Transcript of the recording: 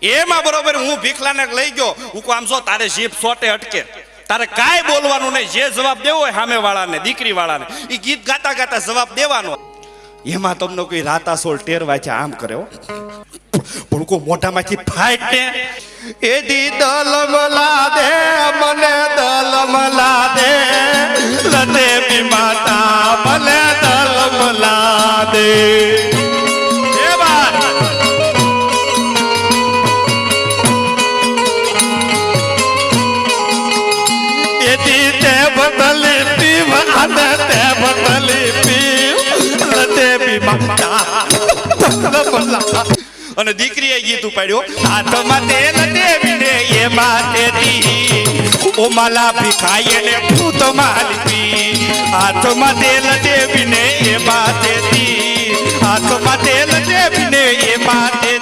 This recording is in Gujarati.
એમાં બરોબર હું ભીખલાને લઈ ગયો. હું કહું આમ જો તારે જીભ સોટે અટકે, તારે કાંઈ બોલવાનું નહીં, જે જવાબ દેવો હોય સામે વાળાને દીકરી વાળાને એ ગીત ગાતા ગાતા જવાબ દેવાનો. એમાં તમને કોઈ રાતા સોલ ટેરવા છે આમ કરે હો, પણ કોઈ મોઢામાંથી ફાઈટ ને એ દી દલમલા દે મને દલમલા દે લતે બી માતા મને દલમલા દે. એ બા એથી તે બદલી પીવ અને તે બદલી પીવ લતે બી માતા દલમલા. અને દીકરીએ ગીત ઉપાડ્યો હાથમાં તેલ દેવીને એ માતેથી ઓ માલા ભીખાય ને ભૂત માલવી. હાથમાં તેલ દેવીને એ માતેથી, હાથમાં તેલ દેવીને એ માતે